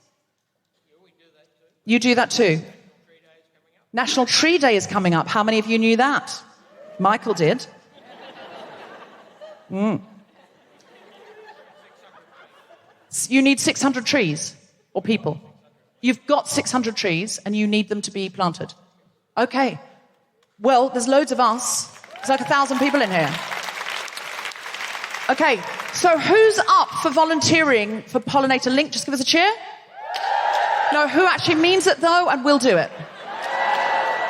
You do that too? National Tree Day is coming up. How many of you knew that? Michael did. You need 600 trees or people. You've got 600 trees and you need them to be planted. Okay. Well, there's loads of us. There's like 1,000 people in here. Okay. So who's up for volunteering for Pollinator Link? Just give us a cheer. No, who actually means it though and will do it?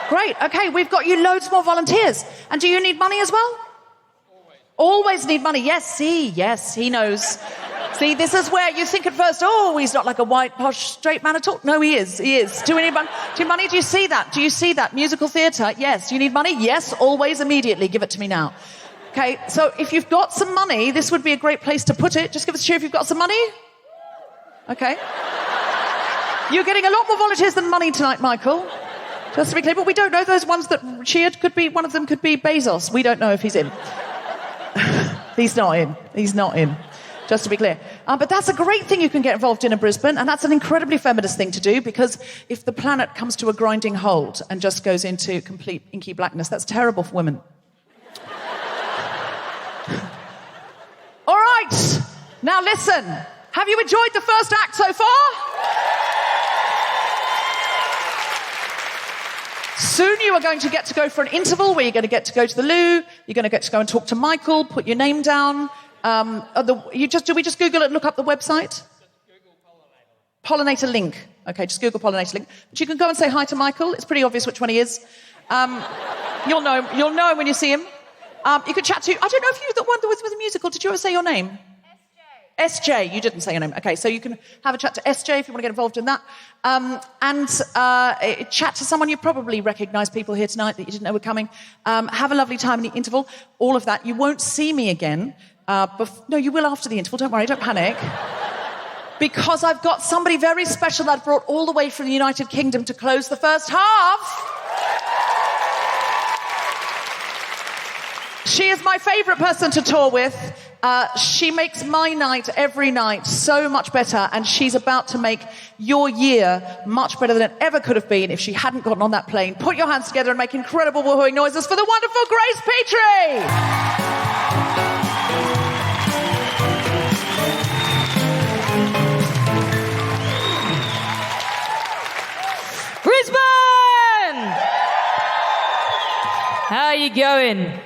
Great. Okay, we've got you loads more volunteers. And do you need money as well? Always need money. Yes, he knows. See, this is where you think at first, oh, he's not like a white, posh, straight man at all. No, he is. Do you need money? Do you see that? Do you see that? Musical theatre? Yes. Do you need money? Yes, always, immediately. Give it to me now. Okay, so if you've got some money, this would be a great place to put it. Just give us a cheer if you've got some money. Okay. You're getting a lot more volunteers than money tonight, Michael. Just to be clear, but we don't know. Those ones that cheered one of them could be Bezos. We don't know if he's in. He's not in. Just to be clear. But that's a great thing you can get involved in Brisbane, and that's an incredibly feminist thing to do, because if the planet comes to a grinding halt and just goes into complete inky blackness, that's terrible for women. All right. Now listen. Have you enjoyed the first act so far? Soon you are going to get to go for an interval where you're going to get to go to the loo, you're going to get to go and talk to Michael, put your name down. Do we just Google it and look up the website? Pollinator Link. Okay, just Google Pollinator Link. But you can go and say hi to Michael. It's pretty obvious which one he is. You'll know him when you see him. You can chat to, I don't know if you the one that was with the musical, did you ever say your name? SJ, you didn't say your name. Okay, so you can have a chat to SJ if you want to get involved in that. And chat to someone. You probably recognise people here tonight that you didn't know were coming. Have a lovely time in the interval. All of that. You won't see me again. No, you will after the interval. Don't worry, don't panic. Because I've got somebody very special that I brought all the way from the United Kingdom to close the first half. She is my favourite person to tour with. She makes my night every night so much better, and she's about to make your year much better than it ever could have been if she hadn't gotten on that plane. Put your hands together and make incredible woohooing noises for the wonderful Grace Petrie! Brisbane! How are you going?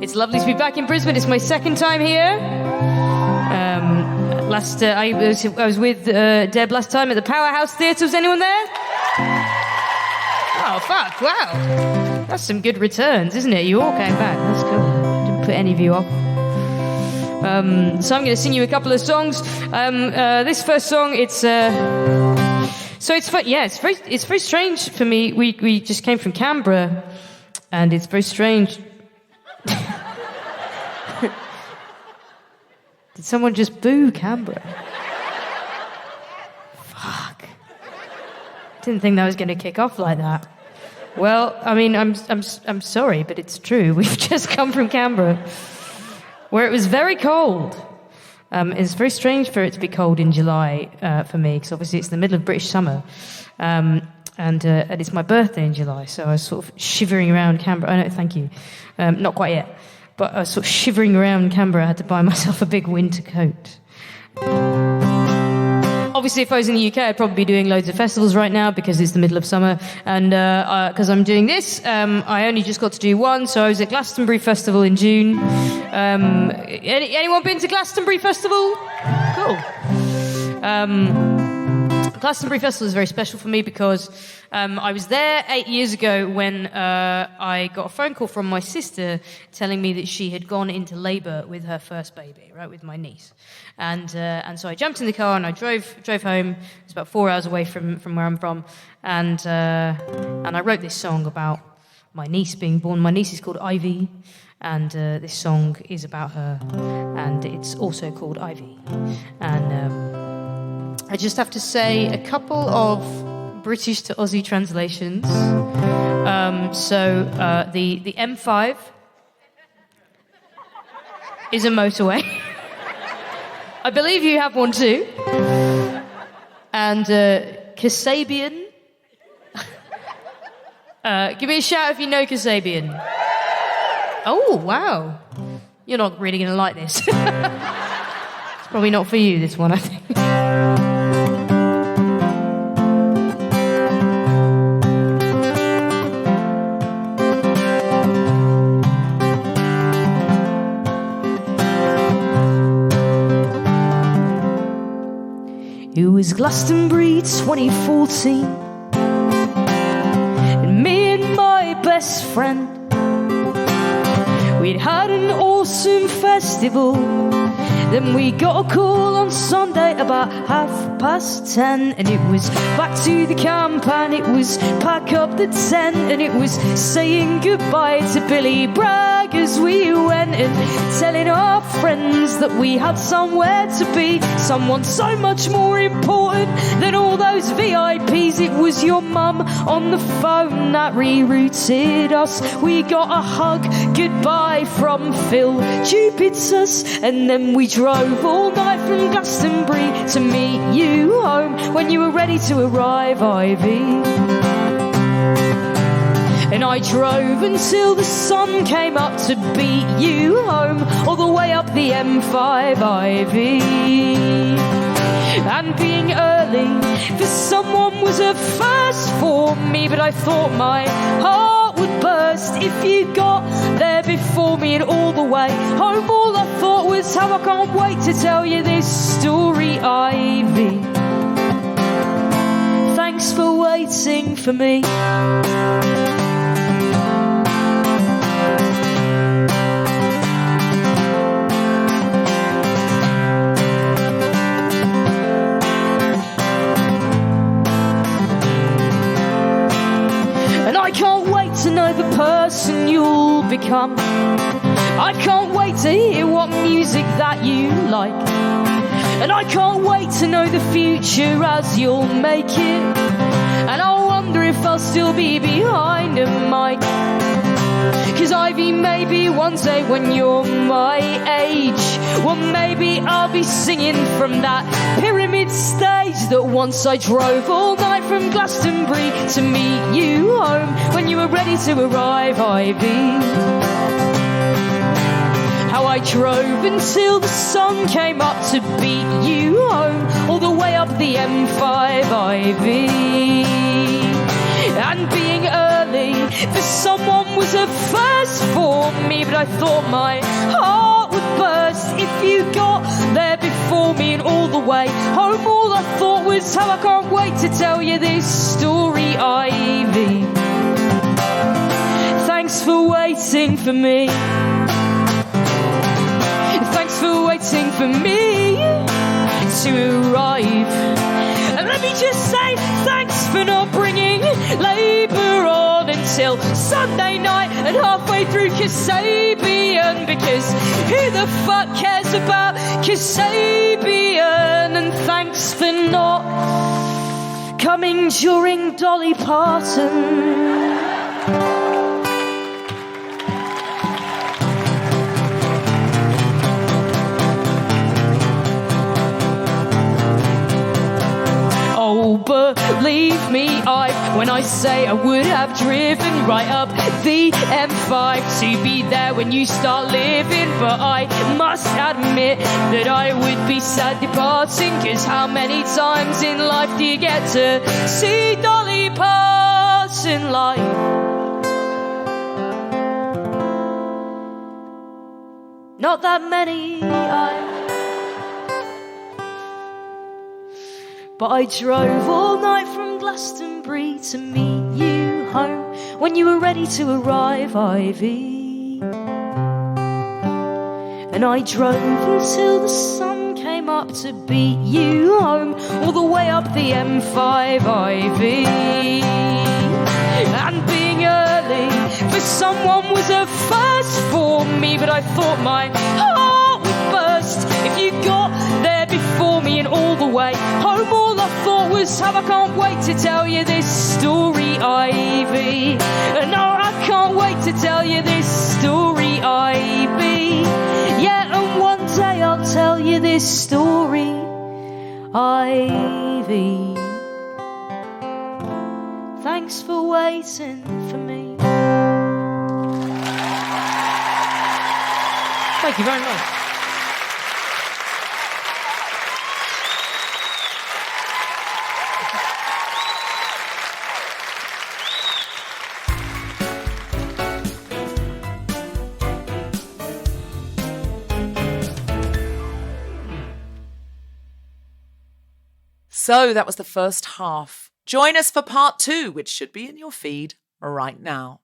It's lovely to be back in Brisbane. It's my second time here. I was with Deb last time at the Powerhouse Theatre. Was anyone there? Oh, fuck, wow. That's some good returns, isn't it? You all came back. That's cool. Didn't put any of you off. So I'm going to sing you a couple of songs. This first song, it's very strange for me. We just came from Canberra, and it's very strange. Did someone just boo Canberra? Fuck. Didn't think that was going to kick off like that. Well, I mean, I'm sorry, but it's true. We've just come from Canberra, where it was very cold. It's very strange for it to be cold in July for me, because obviously it's the middle of British summer, and it's my birthday in July, so I was sort of shivering around Canberra. Oh, no, thank you. Not quite yet. But I was sort of shivering around Canberra. I had to buy myself a big winter coat. obviously, if I was in the UK, I'd probably be doing loads of festivals right now because it's the middle of summer. And because I'm doing this, I only just got to do one. So I was at Glastonbury Festival in June. Anyone been to Glastonbury Festival? Cool. Glastonbury Festival is very special for me because I was there 8 years ago when I got a phone call from my sister telling me that she had gone into labour with her first baby, right, with my niece. And so I jumped in the car and I drove home. It's about 4 hours away from where I'm from. And I wrote this song about my niece being born. My niece is called Ivy. And this song is about her. And it's also called Ivy. And I just have to say a couple of British to Aussie translations. The M5 is a motorway. I believe you have one too. And Kasabian. Give me a shout if you know Kasabian. Oh, wow. You're not really going to like this. It's probably not for you, this one, I think. It was Glastonbury 2014, and me and my best friend, we'd had an awesome festival. Then we got a call on Sunday about 10:30, and it was back to the camp, and it was pack up the tent, and it was saying goodbye to Billy Bragg as we went, and telling our friends that we had somewhere to be, someone so much more important than all those VIPs. It was your mum on the phone that rerouted us. We got a hug goodbye from Phil Jupiters, and then we drove all night from Glastonbury to meet you home when you were ready to arrive, Ivy. And I drove until the sun came up to beat you home, all the way up the M5, Ivy. And being early for someone was a first for me, but I thought my heart would burst if you got there before me. And all the way home, all I thought was how I can't wait to tell you this story, Ivy. Thanks for waiting for me. I can't wait to know the person you'll become. I can't wait to hear what music that you like. And I can't wait to know the future as you'll make it. And I wonder if I'll still be behind a mic. 'Cause Ivy, maybe one day when you're my age, well, maybe I'll be singing from that pyramid stage that once I drove all night from Glastonbury to meet you home when you were ready to arrive, Ivy. How I drove until the sun came up to beat you home, all the way up the M5, Ivy. And being early for someone was a first for me, but I thought my heart would burst if you got there before me. And all the way home, all I thought was how I can't wait to tell you this story, Ivy. Thanks for waiting for me. Thanks for waiting for me to arrive. And let me just say thanks for not bringing labour on until Sunday night and halfway through Kasabian, because who the fuck cares about Kasabian? And thanks for not coming during Dolly Parton. Oh, believe me, I when I say I would have driven right up the M5 to be there when you start living. But I must admit that I would be sad departing, 'cause how many times in life do you get to see Dolly Parton live? Not that many, but I drove all night from Glastonbury to meet you home when you were ready to arrive, Ivy. And I drove until the sun came up to beat you home, all the way up the M5, Ivy. And being early for someone was a first for me, but I thought my heart would burst if you got there before me. And all the way home all I thought was how I can't wait to tell you this story, Ivy. No, I can't wait to tell you this story, Ivy. Yeah, and one day I'll tell you this story, Ivy. Thanks for waiting for me. Thank you very much. So that was the first half. Join us for part 2, which should be in your feed right now.